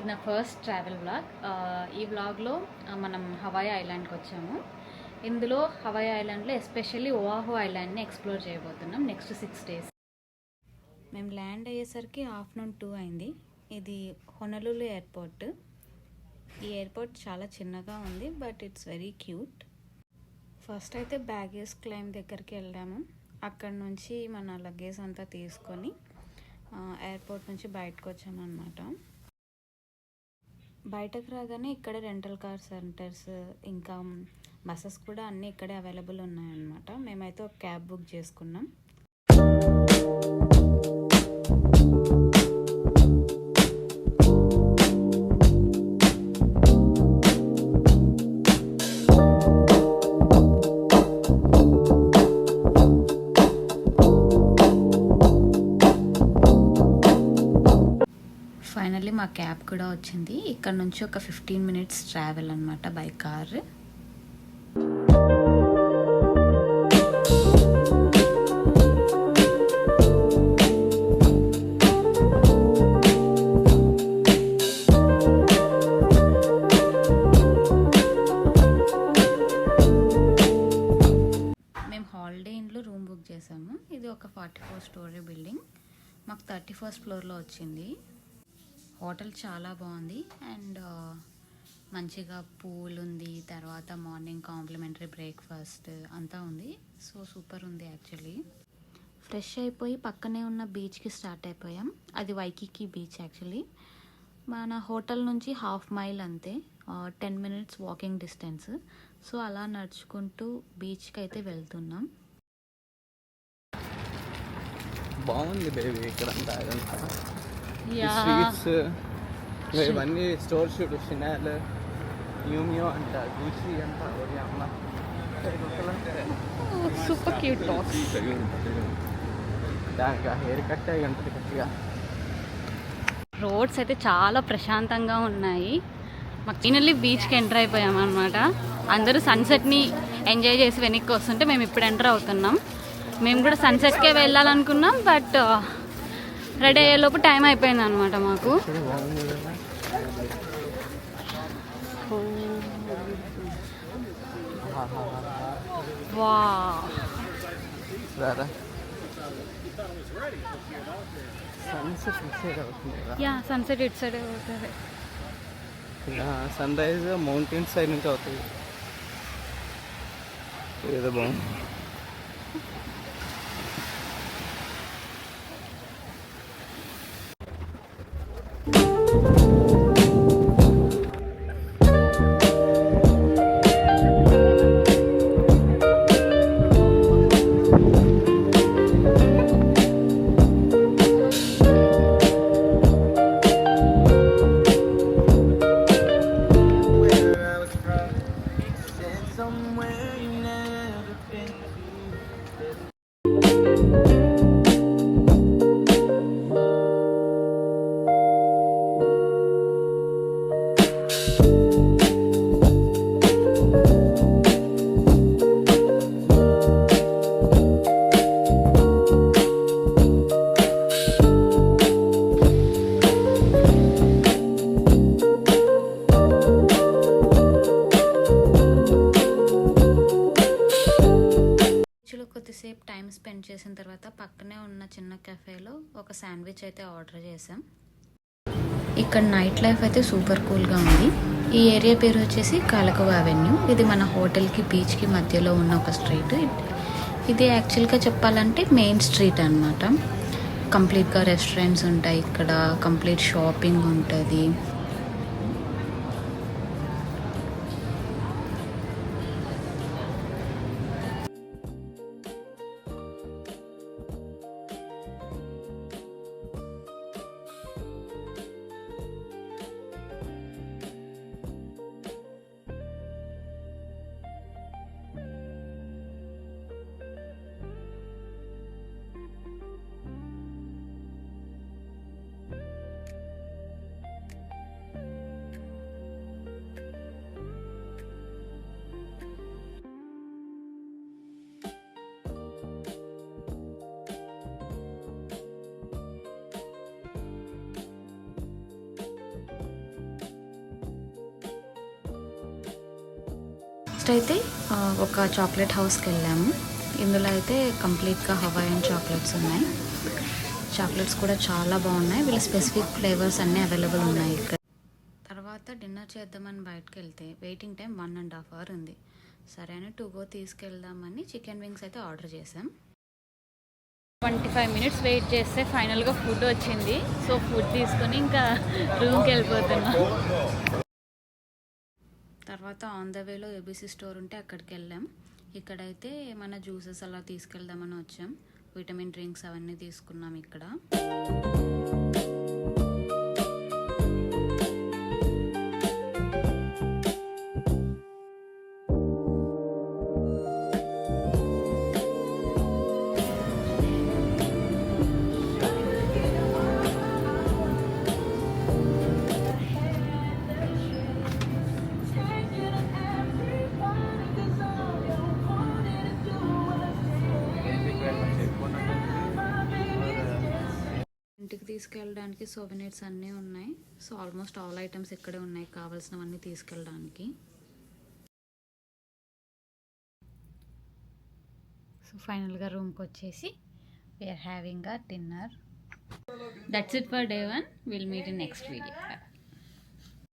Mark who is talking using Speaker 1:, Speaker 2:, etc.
Speaker 1: ఇది నా first travel vlog. ఈ వ్లాగ్లో మనం హవాయి ఐలాండ్కి వచ్చాము. ఇందులో హవాయి ఐలాండ్లో ఎస్పెషల్లీ ఓఆహు ఐలాండ్ని ఎక్స్ప్లోర్ చేయబోతున్నాం నెక్స్ట్ 6 days. మేము ల్యాండ్ అయ్యేసరికి ఆఫ్టర్నూన్ 2 అయింది. ఇది హొనలులు ఎయిర్పోర్ట్. ఈ ఎయిర్పోర్ట్ చాలా చిన్నగా ఉంది, but it's very cute. First అయితే బ్యాగేజ్ క్లైమ్ దగ్గరికి వెళ్ళాము. అక్కడ నుంచి మన లగేజ్ అంతా తీసుకొని ఎయిర్పోర్ట్ నుంచి బయటకు వచ్చామన్నమాట. బయటకు రాగానే ఇక్కడ రెంటల్ కార్ సెంటర్స్ ఇంకా బస్సెస్ కూడా అన్నీ ఇక్కడే అవైలబుల్ ఉన్నాయన్నమాట. మేమైతే ఒక క్యాబ్ బుక్ చేసుకున్నాం. ఫైనల్లీ మా క్యాబ్ కూడా వచ్చింది. ఇక్కడ నుంచి ఒక 15 minutes ట్రావెల్ అనమాట బై కార్. మేము హాలిడే ఇన్లో రూమ్ బుక్ చేసాము. ఇది ఒక 44 story బిల్డింగ్. మాకు 31st floorలో వచ్చింది. హోటల్ చాలా బాగుంది అండ్ మంచిగా పూల్ ఉంది, తర్వాత మార్నింగ్ కాంప్లిమెంటరీ బ్రేక్ఫాస్ట్ అంతా ఉంది. సో సూపర్ ఉంది యాక్చువల్లీ. ఫ్రెష్ అయిపోయి పక్కనే ఉన్న బీచ్కి స్టార్ట్ అయిపోయాం. అది వైకికి బీచ్ యాక్చువల్లీ. మన హోటల్ నుంచి 1/2 mile అంతే, 10 minutes వాకింగ్ డిస్టెన్స్. సో అలా నడుచుకుంటూ బీచ్కి అయితే వెళ్తున్నాం.
Speaker 2: బాగుంది బేబీ ఇక్కడ స్వీట్స్ ఇవన్నీ స్టోర్ షూట్ షినాల్ న్యూమియో అంట గూచి అంట
Speaker 1: సూపర్ క్యూట్ డాగ్స్.
Speaker 2: దానికి హెయిర్ కట్ అయి ఉంటుంది గట్టిగా.
Speaker 1: రోడ్స్ అయితే చాలా ప్రశాంతంగా ఉన్నాయి. మాకు ఫైనల్లీ బీచ్కి ఎంటర్ అయిపోయాం అనమాట. అందరూ సన్సెట్ని ఎంజాయ్ చేసి వెనక్కి వస్తుంటే మేము ఇప్పుడు ఎంటర్ అవుతున్నాం. మేము కూడా సన్సెట్కే వెళ్ళాలనుకున్నాం, బట్ రెడీ అయ్యేలోపు టైం అయిపోయింది అనమాట మాకు. వా సన్సెట్ ఇటు సైడ్ అవుతుంది.
Speaker 2: సన్ రైజ్ మౌంటైన్ సైడ్ నుంచి అవుతుంది. ఏదో బాగుంది.
Speaker 1: కొద్దిసేపు టైం స్పెండ్ చేసిన తర్వాత పక్కనే ఉన్న చిన్న కెఫేలో ఒక శాండ్విచ్ అయితే ఆర్డర్ చేసాం. ఇక్కడ నైట్ లైఫ్ అయితే సూపర్ కూల్గా ఉంది. ఈ ఏరియా పేరు వచ్చేసి కాలకువ అవెన్యూ. ఇది మన హోటల్కి బీచ్కి మధ్యలో ఉన్న ఒక స్ట్రీట్. ఇది యాక్చువల్గా చెప్పాలంటే మెయిన్ స్ట్రీట్ అనమాట. కంప్లీట్గా రెస్టారెంట్స్ ఉంటాయి ఇక్కడ, కంప్లీట్ షాపింగ్ ఉంటుంది. నెక్స్ట్ అయితే ఒక చాక్లెట్ హౌస్కి వెళ్ళాము. ఇందులో అయితే కంప్లీట్గా హవాయియన్ చాక్లెట్స్ ఉన్నాయి. చాక్లెట్స్ కూడా చాలా బాగున్నాయి. వీళ్ళ స్పెసిఫిక్ ఫ్లేవర్స్ అన్నీ అవైలబుల్ ఉన్నాయి ఇక్కడ. తర్వాత డిన్నర్ చేద్దామని బయటకు వెళ్తే వెయిటింగ్ టైం 1.5 hour ఉంది. సరే అని టు గో తీసుకెళ్దామని చికెన్ వింగ్స్ అయితే ఆర్డర్ చేసాం. 25 minutes వెయిట్ చేస్తే ఫైనల్గా ఫుడ్ వచ్చింది. సో ఫుడ్ తీసుకొని ఇంకా రూమ్కి వెళ్ళిపోతున్నాం. తర్వాత ఆన్ ద వేలో ఏబీసీ స్టోర్ ఉంటే అక్కడికి వెళ్ళాం. ఇక్కడైతే మన జ్యూసెస్ అలా తీసుకెళ్దామని వచ్చాం. విటమిన్ డ్రింక్స్ అవన్నీ తీసుకున్నాం ఇక్కడ. ఇంటికి తీసుకెళ్ళడానికి సోవెనీర్స్ అన్నీ ఉన్నాయి. సో ఆల్మోస్ట్ ఆల్ ఐటమ్స్ ఇక్కడే ఉన్నాయి కావాల్సినవన్నీ తీసుకెళ్ళడానికి. సో ఫైనల్గా రూమ్కి వచ్చేసి we are having a dinner. That's it for day 1. Will meet in next video.